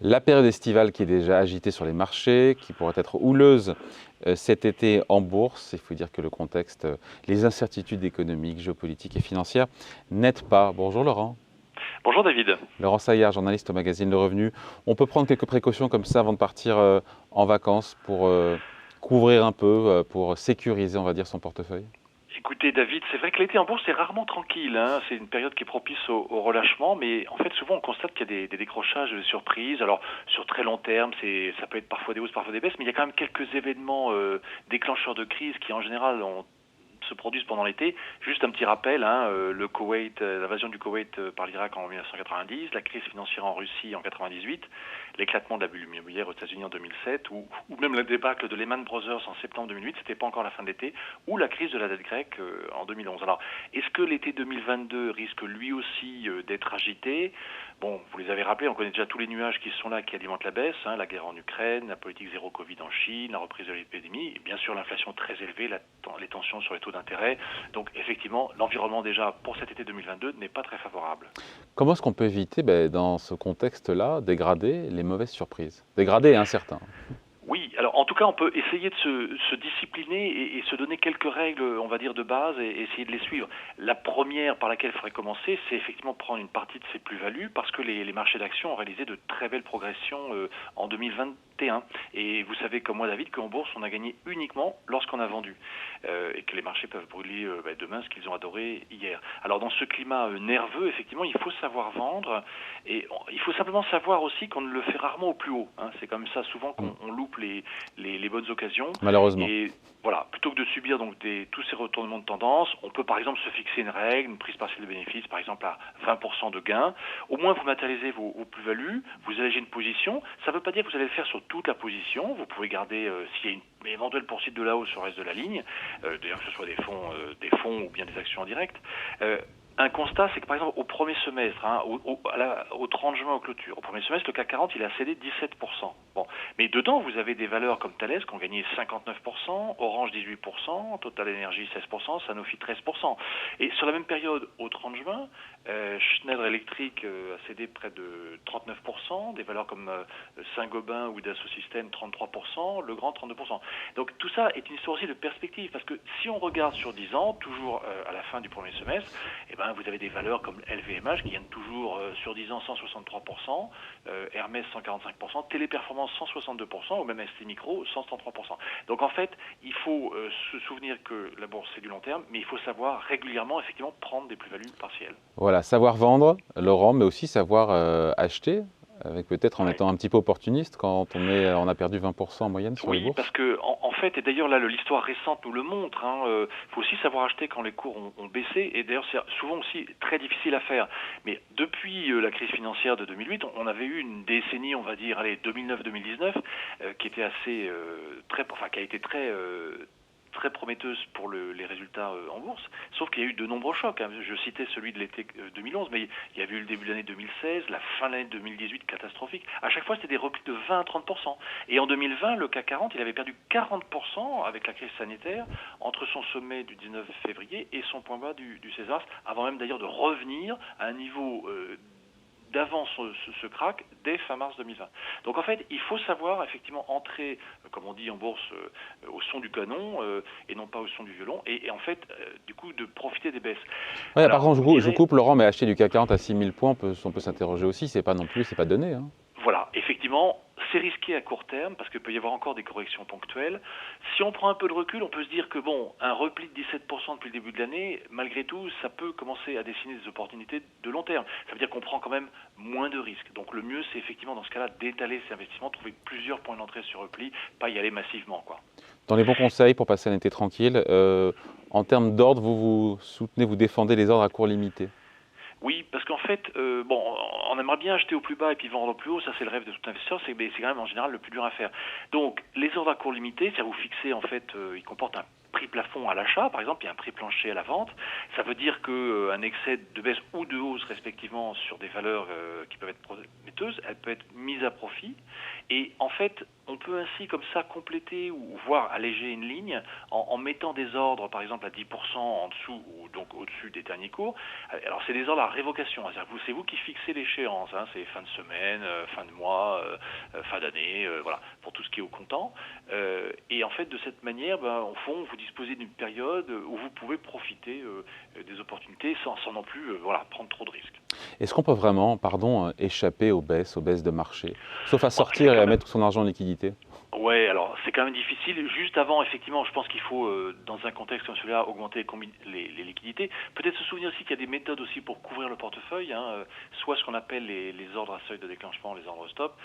La période estivale qui est déjà agitée sur les marchés, qui pourrait être houleuse cet été en bourse. Il faut dire que le contexte, les incertitudes économiques, géopolitiques et financières n'aident pas. Bonjour Laurent. Bonjour David. Laurent Saillard, journaliste au magazine Le Revenu. On peut prendre quelques précautions comme ça avant de partir en vacances pour couvrir un peu, pour sécuriser, on va dire, son portefeuille? Écoutez David, c'est vrai que l'été en bourse c'est rarement tranquille, hein. C'est une période qui est propice au relâchement, mais en fait souvent on constate qu'il y a des décrochages, des surprises. Alors sur très long terme, ça peut être parfois des hausses, parfois des baisses, mais il y a quand même quelques événements déclencheurs de crise qui en général se produisent pendant l'été. Juste un petit rappel, hein, le Koweït, l'invasion du Koweït par l'Irak en 1990, la crise financière en Russie en 98, l'éclatement de la bulle immobilière aux États-Unis en 2007, ou même le débâcle de Lehman Brothers en septembre 2008, c'était pas encore la fin de l'été, ou la crise de la dette grecque en 2011. Alors, est-ce que l'été 2022 risque lui aussi d'être agité? Bon, vous les avez rappelés, on connaît déjà tous les nuages qui sont là, qui alimentent la baisse, hein, la guerre en Ukraine, la politique zéro Covid en Chine, la reprise de l'épidémie, et bien sûr l'inflation très élevée, les tensions sur les taux d'intérêt. Donc effectivement, l'environnement déjà pour cet été 2022 n'est pas très favorable. Comment est-ce qu'on peut éviter, dans ce contexte-là, dégrader les mauvaises surprises? Dégrader et incertain. Oui, alors en tout cas, on peut essayer de se discipliner et se donner quelques règles, on va dire, de base et essayer de les suivre. La première par laquelle il faudrait commencer, c'est effectivement prendre une partie de ces plus-values parce que les marchés d'actions ont réalisé de très belles progressions en 2021. Et vous savez comme moi, David, qu'en bourse, on a gagné uniquement lorsqu'on a vendu et que les marchés peuvent brûler demain ce qu'ils ont adoré hier. Alors dans ce climat nerveux, effectivement, il faut savoir vendre et il faut simplement savoir aussi qu'on ne le fait rarement au plus haut, hein. C'est comme ça souvent qu'on loupe les bonnes occasions. Malheureusement. Et voilà, plutôt que de subir donc tous ces retournements de tendance, on peut par exemple se fixer une règle, une prise partielle de bénéfice, par exemple à 20% de gain. Au moins vous matérialisez vos plus-values, vous allégez une position. Ça ne veut pas dire que vous allez le faire sur toute la position. Vous pouvez garder, s'il y a une éventuelle poursuite de la hausse sur le reste de la ligne, d'ailleurs que ce soit des fonds ou bien des actions en direct. Un constat, c'est que par exemple au premier semestre, hein, au 30 juin aux clôtures, au premier semestre, le CAC 40 il a cédé 17%. Bon, mais dedans vous avez des valeurs comme Thales qui ont gagné 59%, Orange 18%, Total Energy 16%, Sanofi 13%. Et sur la même période, au 30 juin, Schneider Electric a cédé près de 39%, des valeurs comme Saint-Gobain ou Dassault Systèmes 33%, Legrand 32%. Donc tout ça est une histoire aussi de perspective, parce que si on regarde sur 10 ans, toujours à la fin du premier semestre, vous avez des valeurs comme LVMH qui gagnent toujours sur 10 ans 163%, Hermès 145%, Téléperformance 162%, ou même ST Micro 133%. Donc en fait, il faut se souvenir que la bourse c'est du long terme, mais il faut savoir régulièrement effectivement prendre des plus-values partielles. Voilà, savoir vendre, Laurent, mais aussi savoir acheter, avec peut-être en Ouais. étant un petit peu opportuniste quand on a perdu 20% en moyenne sur les Oui, parce bourses. que en fait, et d'ailleurs là, l'histoire récente nous le montre, hein, faut aussi savoir acheter quand les cours ont baissé, et d'ailleurs c'est souvent aussi très difficile à faire. Mais depuis la crise financière de 2008, on avait eu une décennie, on va dire, allez, 2009-2019, qui était assez qui a été très prometteuse pour les résultats en bourse, sauf qu'il y a eu de nombreux chocs, hein. Je citais celui de l'été 2011, mais il y avait eu le début de l'année 2016, la fin de l'année 2018 catastrophique. À chaque fois, c'était des replis de 20 à 30%. Et en 2020, le CAC 40, il avait perdu 40% avec la crise sanitaire entre son sommet du 19 février et son point bas du 16 mars, avant même d'ailleurs de revenir à un niveau d'avant ce crack dès fin mars 2020. Donc en fait, il faut savoir effectivement entrer, comme on dit en bourse, au son du canon et non pas au son du violon, et en fait, du coup, de profiter des baisses. Ouais, par Alors, contre, vous me je vous direz, coupe, Laurent, mais acheter du CAC 40 à 6000 points, on peut s'interroger aussi, c'est pas non plus, c'est pas donné, hein. voilà, effectivement, c'est risqué à court terme parce qu'il peut y avoir encore des corrections ponctuelles. Si on prend un peu de recul, on peut se dire que bon, un repli de 17% depuis le début de l'année, malgré tout, ça peut commencer à dessiner des opportunités de long terme. Ça veut dire qu'on prend quand même moins de risques. Donc le mieux, c'est effectivement dans ce cas-là d'étaler ses investissements, trouver plusieurs points d'entrée sur repli, pas y aller massivement, quoi. Dans les bons conseils pour passer un été tranquille, en termes d'ordre, vous soutenez, vous défendez les ordres à court limité. Oui, parce qu'en fait, on aimerait bien acheter au plus bas et puis vendre au plus haut, ça c'est le rêve de tout investisseur, mais c'est quand même en général le plus dur à faire. Donc, les ordres à court limité, c'est à vous fixer, en fait, ils comportent un prix plafond à l'achat, par exemple, il y a un prix plancher à la vente. Ça veut dire qu'un excès de baisse ou de hausse, respectivement, sur des valeurs qui peuvent être prometteuses, elle peut être mise à profit. Et en fait, on peut ainsi comme ça compléter ou voire alléger une ligne en mettant des ordres par exemple à 10% en dessous ou donc au-dessus des derniers cours. Alors c'est des ordres à révocation, c'est-à-dire que c'est vous qui fixez l'échéance, c'est fin de semaine, fin de mois, fin d'année, voilà, pour tout ce qui est au comptant. Et en fait de cette manière, au fond, vous disposez d'une période où vous pouvez profiter des opportunités sans non plus prendre trop de risques. Est-ce qu'on peut vraiment, échapper aux baisses de marché, sauf à sortir et à mettre son argent en liquidité? Ouais, alors c'est quand même difficile. Juste avant, effectivement, je pense qu'il faut, dans un contexte comme celui-là, augmenter les liquidités. Peut-être se souvenir aussi qu'il y a des méthodes aussi pour couvrir le portefeuille, soit ce qu'on appelle les ordres à seuil de déclenchement, les ordres stop,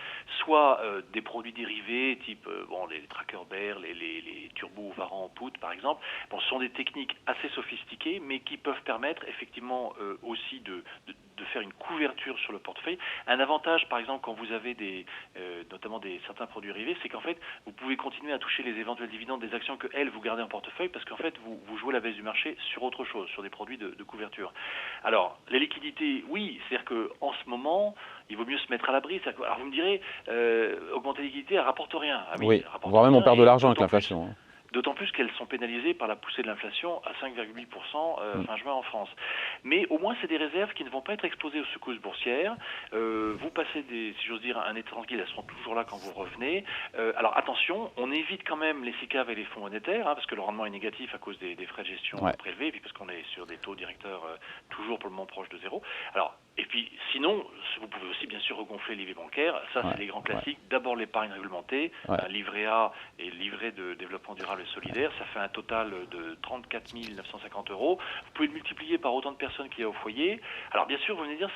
soit des produits dérivés, type les trackers bear, les turbo varant put par exemple. Bon, ce sont des techniques assez sophistiquées, mais qui peuvent permettre effectivement aussi de faire une couverture sur le portefeuille. Un avantage, par exemple, quand vous avez notamment certains produits dérivés, c'est qu'en fait, vous pouvez continuer à toucher les éventuels dividendes des actions que vous gardez en portefeuille parce qu'en fait, vous jouez la baisse du marché sur autre chose, sur des produits de couverture. Alors, les liquidités, oui, c'est-à-dire qu'en ce moment, il vaut mieux se mettre à l'abri. Alors, vous me direz, augmenter les liquidités, elle ne rapporte rien. Ah Oui, rapporte voire même on rien, perd de et l'argent avec l'inflation. D'autant plus qu'elles sont pénalisées par la poussée de l'inflation à 5,8% fin juin en France. Mais au moins, c'est des réserves qui ne vont pas être exposées aux secousses boursières. Vous passez, si j'ose dire, un été tranquille, elles seront toujours là quand vous revenez. Alors attention, on évite quand même les SICAV et les fonds monétaires, parce que le rendement est négatif à cause des frais de gestion prélevés, et puis parce qu'on est sur des taux directeurs toujours pour le moment proches de zéro. Alors, et puis sinon, vous pouvez aussi bien sûr regonfler l'IV bancaire. Ça, c'est les grands classiques. D'abord l'épargne réglementée, un livret A et livret de développement durable et solidaire. Ça fait un total de 34 950 €. Vous pouvez le multiplier par autant de personnes qu'il y a au foyer. Alors bien sûr, vous venez de dire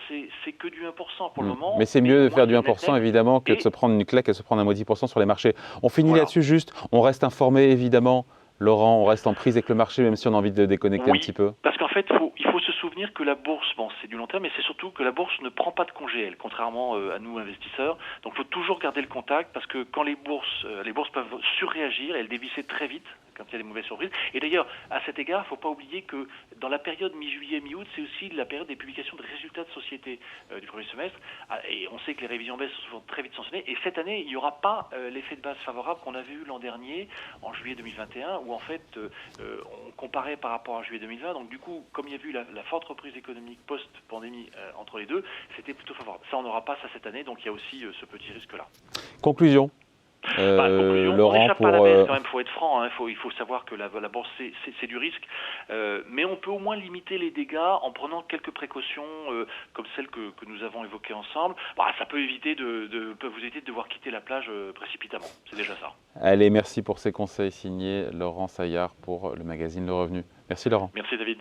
c'est que du 1% pour le moment. Mais c'est mieux de faire du 1% évidemment que de se prendre une claque et de se prendre un moins 10% sur les marchés. On finit là-dessus juste. On reste informé évidemment. Laurent, on reste en prise avec le marché même si on a envie de déconnecter un petit peu. Parce qu'en fait, il faut se souvenir que la bourse, c'est du long terme, mais c'est surtout que la bourse ne prend pas de congé, elle, contrairement à nous investisseurs. Donc il faut toujours garder le contact parce que quand les bourses peuvent surréagir, elles dévisser très vite quand il y a des mauvaises surprises. Et d'ailleurs, à cet égard, il ne faut pas oublier que dans la période mi-juillet, mi-août, c'est aussi la période des publications de résultats de société du premier semestre. Et on sait que les révisions baisses sont souvent très vite sanctionnées. Et cette année, il n'y aura pas l'effet de base favorable qu'on avait eu l'an dernier, en juillet 2021, où en fait, on comparait par rapport à juillet 2020. Donc du coup, comme il y a eu la forte reprise économique post-pandémie entre les deux, c'était plutôt favorable. Ça, on n'aura pas ça cette année, donc il y a aussi ce petit risque-là. Conclusion. Conclusion, Laurent, on n'échappe pas à la baisse quand même, il faut être franc, il faut savoir que la bourse c'est du risque, mais on peut au moins limiter les dégâts en prenant quelques précautions comme celles que nous avons évoquées ensemble. Ça peut vous éviter de devoir quitter la plage précipitamment, c'est déjà ça. Allez, merci pour ces conseils signés Laurent Saillard pour le magazine Le Revenu. Merci Laurent. Merci David.